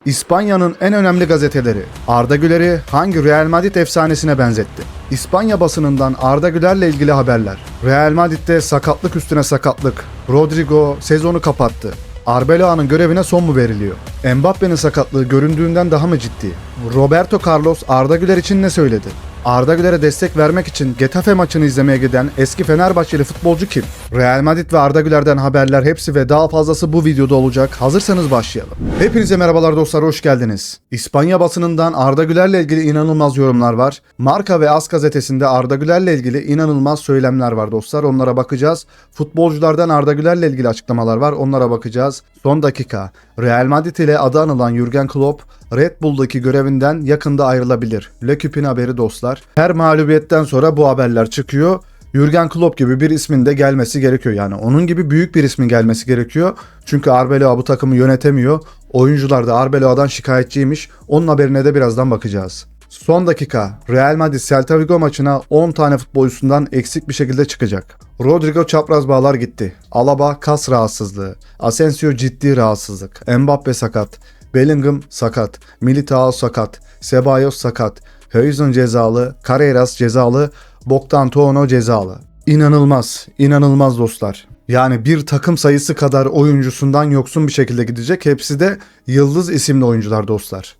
İspanya'nın en önemli gazeteleri Arda Güler'i hangi Real Madrid efsanesine benzetti? İspanya basınından Arda Güler'le ilgili haberler. Real Madrid'de sakatlık üstüne sakatlık. Rodrigo sezonu kapattı. Arbeloa'nın görevine son mu veriliyor? Mbappe'nin sakatlığı göründüğünden daha mı ciddi? Roberto Carlos Arda Güler için ne söyledi? Arda Güler'e destek vermek için Getafe maçını izlemeye giden eski Fenerbahçeli futbolcu kim? Real Madrid ve Arda Güler'den haberler hepsi ve daha fazlası bu videoda olacak. Hazırsanız başlayalım. Hepinize merhabalar dostlar, hoş geldiniz. İspanya basınından Arda Güler'le ilgili inanılmaz yorumlar var. Marca ve AS gazetesinde Arda Güler'le ilgili inanılmaz söylemler var dostlar. Onlara bakacağız. Futbolculardan Arda Güler'le ilgili açıklamalar var. Onlara bakacağız. Son dakika. Real Madrid ile adı anılan Jürgen Klopp Red Bull'daki görevinden yakında ayrılabilir. L'Equipe'in haberi dostlar. Her mağlubiyetten sonra bu haberler çıkıyor. Jürgen Klopp gibi bir ismin de gelmesi gerekiyor. Yani onun gibi büyük bir ismin gelmesi gerekiyor. Çünkü Arbeloa bu takımı yönetemiyor. Oyuncular da Arbeloa'dan şikayetçiymiş. Onun haberine de birazdan bakacağız. Son dakika. Real Madrid Celta Vigo maçına 10 tane futbolcusundan eksik bir şekilde çıkacak. Rodrigo çapraz bağlar gitti. Alaba kas rahatsızlığı. Asensio ciddi rahatsızlık. Mbappe sakat. Bellingham sakat. Militao sakat. Ceballos sakat. Huijsen cezalı. Carreras cezalı. Bogdan Toğno cezalı. İnanılmaz. İnanılmaz dostlar. Yani bir takım sayısı kadar oyuncusundan yoksun bir şekilde gidecek. Hepsi de yıldız isimli oyuncular dostlar.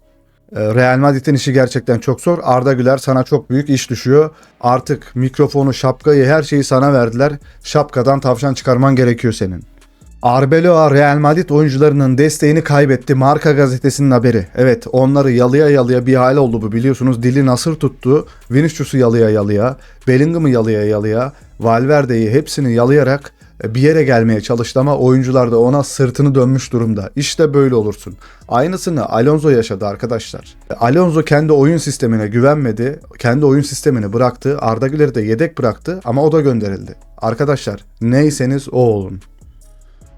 Real Madrid'in işi gerçekten çok zor. Arda Güler, sana çok büyük iş düşüyor. Artık mikrofonu, şapkayı, her şeyi sana verdiler. Şapkadan tavşan çıkarman gerekiyor senin. Arbeloa Real Madrid oyuncularının desteğini kaybetti. Marca gazetesinin haberi. Evet, onları yalıya yalıya bir hale oldu bu, biliyorsunuz. Dili nasır tuttu. Vinicius'u yalıya yalıya, Bellingham'ı yalıya yalıya, Valverde'yi hepsini yalayarak bir yere gelmeye çalıştı ama oyuncular da ona sırtını dönmüş durumda. İşte böyle olursun. Aynısını Alonso yaşadı arkadaşlar. Alonso kendi oyun sistemine güvenmedi. Kendi oyun sistemini bıraktı. Arda Güler'i de yedek bıraktı ama o da gönderildi. Arkadaşlar, neyseniz o olun.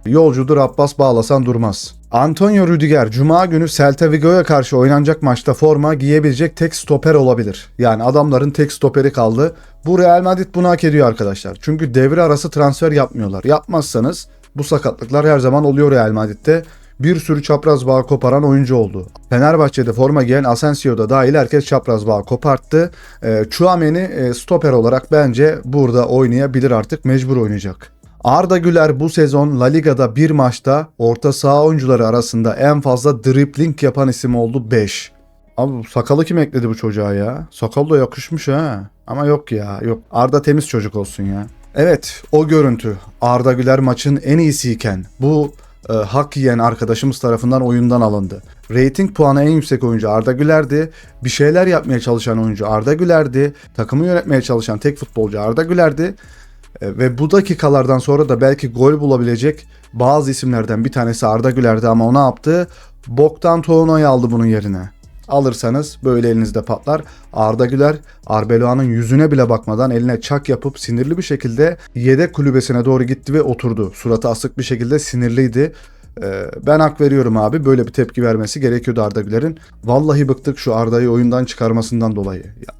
Yolcudur Abbas, bağlasan durmaz. Antonio Rüdiger Cuma günü Celta Vigo'ya karşı oynanacak maçta forma giyebilecek tek stoper olabilir. Yani adamların tek stoperi kaldı. Bu Real Madrid bunu hak ediyor arkadaşlar. Çünkü devre arası transfer yapmıyorlar. Yapmazsanız bu sakatlıklar her zaman oluyor Real Madrid'de. Bir sürü çapraz bağ koparan oyuncu oldu. Fenerbahçe'de forma giyen Asensio da dahil herkes çapraz bağ koparttı. Tchouaméni stoper olarak bence burada oynayabilir, artık mecbur oynayacak. Arda Güler bu sezon La Liga'da bir maçta orta saha oyuncuları arasında en fazla dribbling yapan isim oldu, 5. Abi sakalı kim ekledi bu çocuğa ya? Sakal da yakışmış ha. Ama yok ya, yok. Arda temiz çocuk olsun ya. Evet, o görüntü. Arda Güler maçın en iyisiyken bu hak yiyen arkadaşımız tarafından oyundan alındı. Rating puanı en yüksek oyuncu Arda Güler'di. Bir şeyler yapmaya çalışan oyuncu Arda Güler'di. Takımı yönetmeye çalışan tek futbolcu Arda Güler'di. Ve bu dakikalardan sonra da belki gol bulabilecek bazı isimlerden bir tanesi Arda Güler'di ama o ne yaptı? Bogdan Toğno'yu aldı bunun yerine. Alırsanız böyle elinizde patlar. Arda Güler Arbeloa'nın yüzüne bile bakmadan eline çak yapıp sinirli bir şekilde yedek kulübesine doğru gitti ve oturdu. Suratı asık bir şekilde sinirliydi. Ben hak veriyorum abi, böyle bir tepki vermesi gerekiyordu Arda Güler'in. Vallahi bıktık şu Arda'yı oyundan çıkarmasından dolayı. Ya,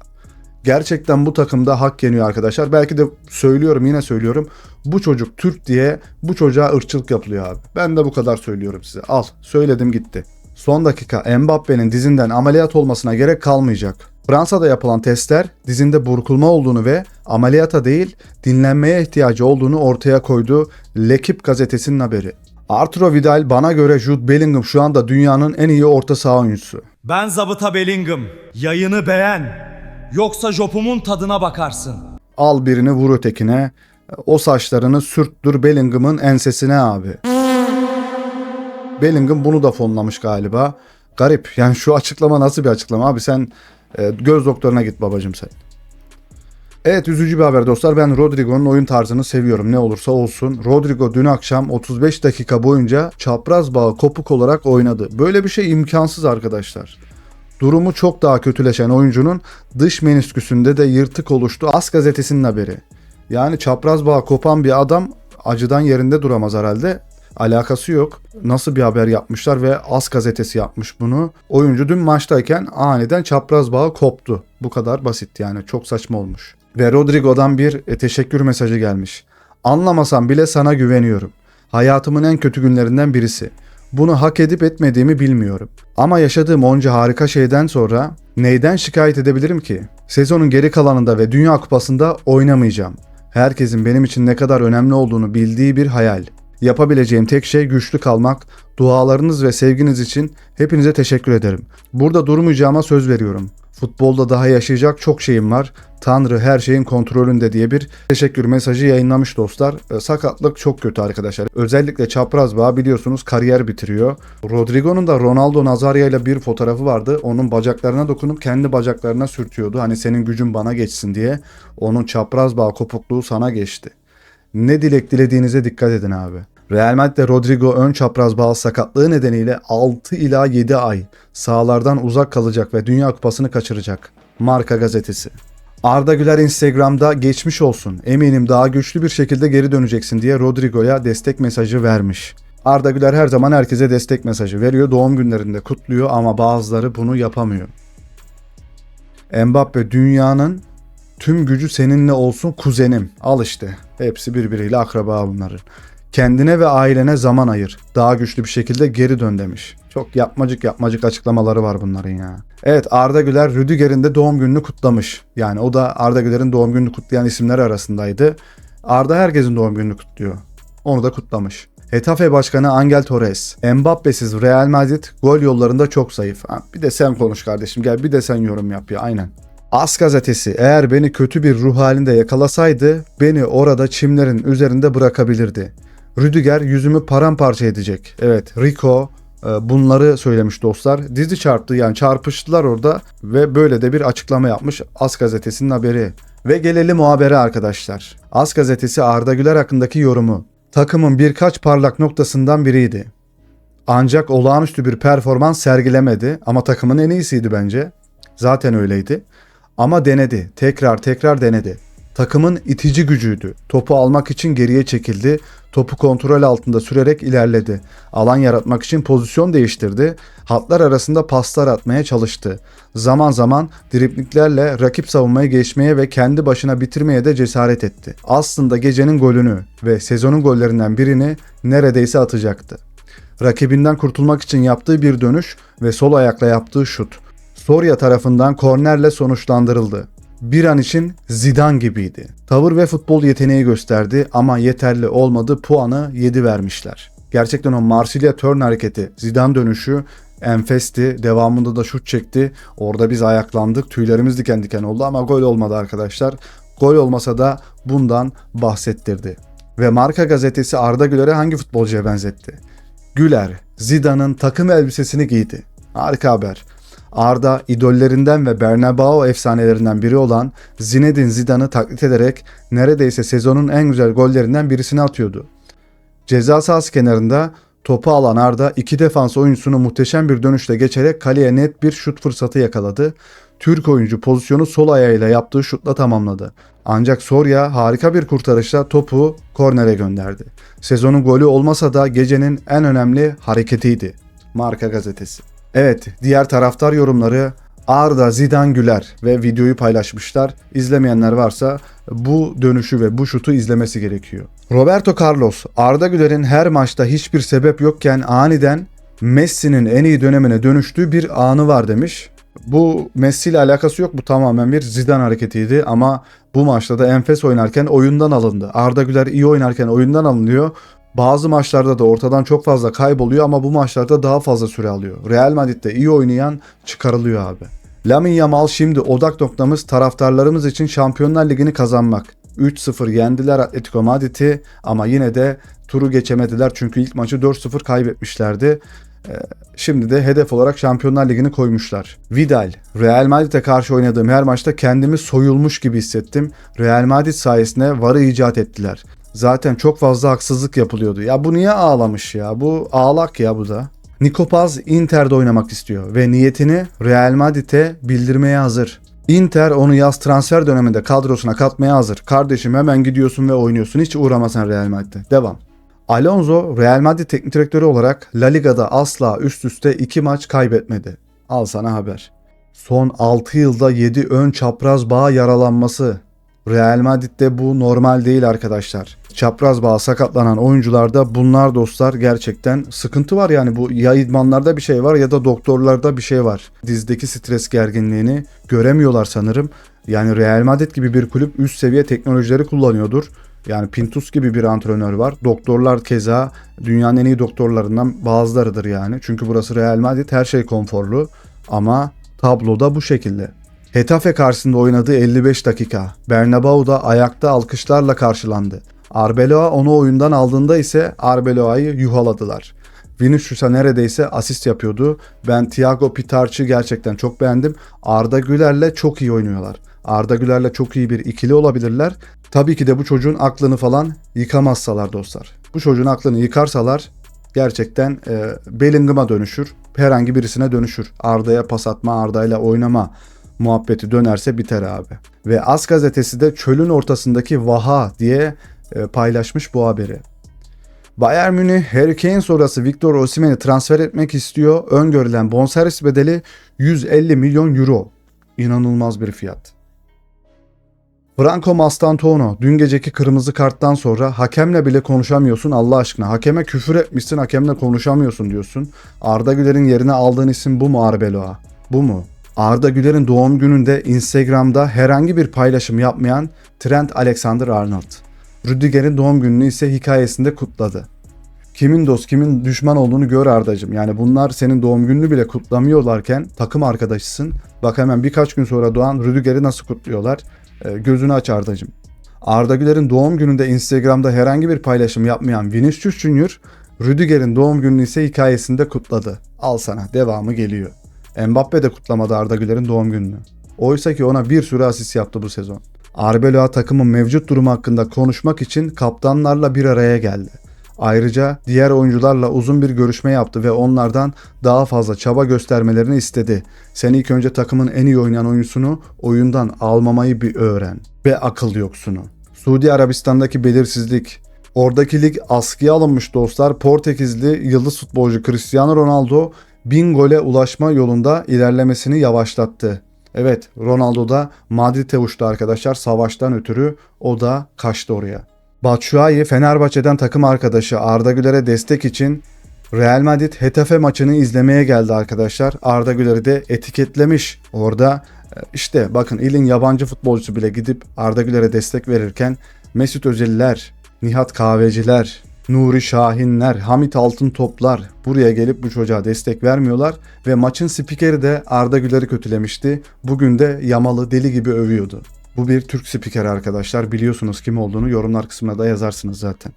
gerçekten bu takımda hak yeniyor arkadaşlar. Belki de söylüyorum, yine söylüyorum. Bu çocuk Türk diye bu çocuğa ırkçılık yapılıyor abi. Ben de bu kadar söylüyorum size. Al, söyledim gitti. Son dakika, Mbappe'nin dizinden ameliyat olmasına gerek kalmayacak. Fransa'da yapılan testler dizinde burkulma olduğunu ve ameliyata değil dinlenmeye ihtiyacı olduğunu ortaya koydu. L'Equipe gazetesinin haberi. Arturo Vidal, bana göre Jude Bellingham şu anda dünyanın en iyi orta saha oyuncusu. Ben zabıta Bellingham. Yayını beğen. Yoksa jopumun tadına bakarsın. Al birini vur ötekine. O saçlarını sürttür Bellingham'ın ensesine abi. Bellingham bunu da fonlamış galiba. Garip. Yani şu açıklama nasıl bir açıklama abi? Sen göz doktoruna git babacım sen. Evet, üzücü bir haber dostlar. Ben Rodrigo'nun oyun tarzını seviyorum. Ne olursa olsun. Rodrigo dün akşam 35 dakika boyunca çapraz bağ kopuk olarak oynadı. Böyle bir şey imkansız arkadaşlar. Durumu çok daha kötüleşen oyuncunun dış menisküsünde de yırtık oluştu. AS gazetesinin haberi. Yani çapraz bağ kopan bir adam acıdan yerinde duramaz herhalde. Alakası yok. Nasıl bir haber yapmışlar ve AS gazetesi yapmış bunu. Oyuncu dün maçtayken aniden çapraz bağı koptu. Bu kadar basit yani, çok saçma olmuş. Ve Rodrigo'dan bir teşekkür mesajı gelmiş. Anlamasam bile sana güveniyorum. Hayatımın en kötü günlerinden birisi. Bunu hak edip etmediğimi bilmiyorum. Ama yaşadığım onca harika şeyden sonra neyden şikayet edebilirim ki? Sezonun geri kalanında ve Dünya Kupası'nda oynamayacağım. Herkesin benim için ne kadar önemli olduğunu bildiği bir hayal. Yapabileceğim tek şey güçlü kalmak. Dualarınız ve sevginiz için hepinize teşekkür ederim. Burada durmayacağıma söz veriyorum. Futbolda daha yaşayacak çok şeyim var. Tanrı her şeyin kontrolünde diye bir teşekkür mesajı yayınlamış dostlar. Sakatlık çok kötü arkadaşlar. Özellikle çapraz bağ biliyorsunuz kariyer bitiriyor. Rodrigo'nun da Ronaldo Nazario ile bir fotoğrafı vardı. Onun bacaklarına dokunup kendi bacaklarına sürtüyordu. Hani senin gücün bana geçsin diye. Onun çapraz bağ kopukluğu sana geçti. Ne dilek dilediğinize dikkat edin abi. Real Madrid'de Rodrigo ön çapraz bağ sakatlığı nedeniyle 6 ila 7 ay sahalardan uzak kalacak ve Dünya Kupası'nı kaçıracak. Marca gazetesi. Arda Güler Instagram'da geçmiş olsun, eminim daha güçlü bir şekilde geri döneceksin diye Rodrigo'ya destek mesajı vermiş. Arda Güler her zaman herkese destek mesajı veriyor, doğum günlerinde kutluyor ama bazıları bunu yapamıyor. Mbappe dünyanın tüm gücü seninle olsun kuzenim. Al işte. Hepsi birbiriyle akraba bunların. Kendine ve ailene zaman ayır. Daha güçlü bir şekilde geri dön demiş. Çok yapmacık açıklamaları var bunların ya. Evet, Arda Güler Rüdiger'in de doğum gününü kutlamış. Yani o da Arda Güler'in doğum gününü kutlayan isimler arasındaydı. Arda herkesin doğum gününü kutluyor. Onu da kutlamış. Getafe Başkanı Angel Torres. Mbappe'siz Real Madrid gol yollarında çok zayıf. Bir de sen konuş kardeşim, gel bir de sen yorum yap ya, aynen. AS gazetesi eğer beni kötü bir ruh halinde yakalasaydı beni orada çimlerin üzerinde bırakabilirdi. Rüdiger yüzümü paramparça edecek. Evet, Rico bunları söylemiş dostlar. Dizi çarptı, yani çarpıştılar orada ve böyle de bir açıklama yapmış AS gazetesinin haberi. Ve gelelim o habere arkadaşlar. AS gazetesi Arda Güler hakkındaki yorumu. Takımın birkaç parlak noktasından biriydi. Ancak olağanüstü bir performans sergilemedi ama takımın en iyisiydi bence. Zaten öyleydi. Ama denedi. Tekrar denedi. Takımın itici gücüydü. Topu almak için geriye çekildi. Topu kontrol altında sürerek ilerledi. Alan yaratmak için pozisyon değiştirdi. Hatlar arasında paslar atmaya çalıştı. Zaman zaman dribliklerle rakip savunmayı geçmeye ve kendi başına bitirmeye de cesaret etti. Aslında gecenin golünü ve sezonun gollerinden birini neredeyse atacaktı. Rakibinden kurtulmak için yaptığı bir dönüş ve sol ayakla yaptığı şut. Soria tarafından kornerle sonuçlandırıldı. Bir an için Zidane gibiydi. Tavır ve futbol yeteneği gösterdi ama yeterli olmadı, puanı 7 vermişler. Gerçekten o Marsilya turn hareketi, Zidane dönüşü enfesti. Devamında da şut çekti. Orada biz ayaklandık. Tüylerimiz diken diken oldu ama gol olmadı arkadaşlar. Gol olmasa da bundan bahsettirdi. Ve Marca gazetesi Arda Güler'e hangi futbolcuya benzetti? Güler, Zidane'ın takım elbisesini giydi. Harika haber. Arda idollerinden ve Bernabéu efsanelerinden biri olan Zinedine Zidane'ı taklit ederek neredeyse sezonun en güzel gollerinden birisini atıyordu. Ceza sahası kenarında topu alan Arda iki defans oyuncusunu muhteşem bir dönüşle geçerek kaleye net bir şut fırsatı yakaladı. Türk oyuncu pozisyonu sol ayağıyla yaptığı şutla tamamladı. Ancak Soria harika bir kurtarışla topu kornere gönderdi. Sezonun golü olmasa da gecenin en önemli hareketiydi. Marca gazetesi. Evet, diğer taraftar yorumları Arda, Zidane, Güler ve videoyu paylaşmışlar. İzlemeyenler varsa bu dönüşü ve bu şutu izlemesi gerekiyor. Roberto Carlos, Arda Güler'in her maçta hiçbir sebep yokken aniden Messi'nin en iyi dönemine dönüştüğü bir anı var demiş. Bu Messi ile alakası yok, bu tamamen bir Zidane hareketiydi ama bu maçta da enfes oynarken oyundan alındı. Arda Güler iyi oynarken oyundan alınıyor. Bazı maçlarda da ortadan çok fazla kayboluyor ama bu maçlarda daha fazla süre alıyor. Real Madrid'de iyi oynayan çıkarılıyor abi. Lamine Yamal şimdi odak noktamız taraftarlarımız için Şampiyonlar Ligi'ni kazanmak. 3-0 yendiler Atletico Madrid'i ama yine de turu geçemediler çünkü ilk maçı 4-0 kaybetmişlerdi. Şimdi de hedef olarak Şampiyonlar Ligi'ni koymuşlar. Vidal, Real Madrid'e karşı oynadığım her maçta kendimi soyulmuş gibi hissettim. Real Madrid sayesinde VAR'ı icat ettiler. Zaten çok fazla haksızlık yapılıyordu. Ya bu niye ağlamış ya? Bu ağlak ya bu da. Nico Paz Inter'de oynamak istiyor ve niyetini Real Madrid'e bildirmeye hazır. Inter onu yaz transfer döneminde kadrosuna katmaya hazır. Kardeşim hemen gidiyorsun ve oynuyorsun. Hiç uğramasan Real Madrid'e. Devam. Alonso Real Madrid teknik direktörü olarak La Liga'da asla üst üste 2 maç kaybetmedi. Al sana haber. Son 6 yılda 7 ön çapraz bağ yaralanması. Real Madrid'de bu normal değil arkadaşlar. çapraz bağ sakatlanan oyuncularda bunlar dostlar gerçekten sıkıntı var yani bu ya idmanlarda bir şey var ya da doktorlarda bir şey var. Dizdeki stres gerginliğini göremiyorlar sanırım. Yani Real Madrid gibi bir kulüp üst seviye teknolojileri kullanıyordur. Yani Pintus gibi bir antrenör var. Doktorlar keza dünyanın en iyi doktorlarından bazılarıdır yani. Çünkü burası Real Madrid, her şey konforlu ama tabloda bu şekilde. Getafe karşısında oynadığı 55 dakika. Bernabeu'da ayakta alkışlarla karşılandı. Arbeloa onu oyundan aldığında ise Arbeloa'yı yuhaladılar. Vinicius'a neredeyse asist yapıyordu. Ben Thiago Pitarch'ı gerçekten çok beğendim. Arda Güler'le çok iyi oynuyorlar. Arda Güler'le çok iyi bir ikili olabilirler. Tabii ki de bu çocuğun aklını falan yıkamazsalar dostlar. Bu çocuğun aklını yıkarsalar gerçekten Bellingham'a dönüşür. Herhangi birisine dönüşür. Arda'ya pas atma, Arda'yla oynama muhabbeti dönerse biter abi. Ve AS gazetesi de çölün ortasındaki vaha diye paylaşmış bu haberi. Bayern Münih Harry Kane sonrası Victor Osimhen'i transfer etmek istiyor. Öngörülen bonservis bedeli 150 milyon euro. İnanılmaz bir fiyat. Franco Mastantuono dün geceki kırmızı karttan sonra hakemle bile konuşamıyorsun Allah aşkına. Hakeme küfür etmişsin, hakemle konuşamıyorsun diyorsun. Arda Güler'in yerine aldığın isim bu mu Arbeloa? Bu mu? Arda Güler'in doğum gününde Instagram'da herhangi bir paylaşım yapmayan Trent Alexander-Arnold. Rüdiger'in doğum gününü ise hikayesinde kutladı. Kimin dost kimin düşman olduğunu gör Ardacığım. Yani bunlar senin doğum gününü bile kutlamıyorlarken takım arkadaşısın. Bak hemen birkaç gün sonra doğan Rüdiger'i nasıl kutluyorlar? Gözünü aç Ardacığım. Arda Güler'in doğum gününde Instagram'da herhangi bir paylaşım yapmayan Vinicius Junior, Rüdiger'in doğum gününü ise hikayesinde kutladı. Al sana devamı geliyor. Mbappe de kutlamadı Arda Güler'in doğum gününü. Oysa ki ona bir sürü asist yaptı bu sezon. Arbeloa takımın mevcut durumu hakkında konuşmak için kaptanlarla bir araya geldi. Ayrıca diğer oyuncularla uzun bir görüşme yaptı ve onlardan daha fazla çaba göstermelerini istedi. Sen ilk önce takımın en iyi oynayan oyuncusunu oyundan almamayı bir öğren. Ve akıl yoksunu. Suudi Arabistan'daki belirsizlik. Oradaki lig askıya alınmış dostlar. Portekizli yıldız futbolcu Cristiano Ronaldo 1000 gole ulaşma yolunda ilerlemesini yavaşlattı. Evet, Ronaldo da Madrid'e uçtu arkadaşlar. Savaştan ötürü o da kaçtı oraya. Batshuayi Fenerbahçe'den takım arkadaşı Arda Güler'e destek için Real Madrid Getafe maçını izlemeye geldi arkadaşlar. Arda Güler'i de etiketlemiş. Orada işte bakın ilin yabancı futbolcusu bile gidip Arda Güler'e destek verirken Mesut Özil'ler, Nihat Kahveciler, Nuri Şahinler, Hamit Altıntoplar buraya gelip bu çocuğa destek vermiyorlar ve maçın spikeri de Arda Güler'i kötülemişti. Bugün de Yamal'ı deli gibi övüyordu. Bu bir Türk spikeri arkadaşlar. Biliyorsunuz kim olduğunu yorumlar kısmına da yazarsınız zaten.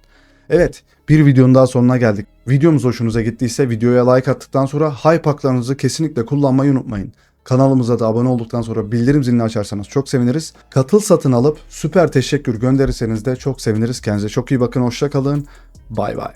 Evet, bir videonun daha sonuna geldik. Videomuz hoşunuza gittiyse videoya like attıktan sonra hype haklarınızı kesinlikle kullanmayı unutmayın. Kanalımıza da abone olduktan sonra bildirim zilini açarsanız çok seviniriz. Katıl satın alıp süper teşekkür gönderirseniz de çok seviniriz. Kendinize çok iyi bakın. Hoşça kalın. Bay bay.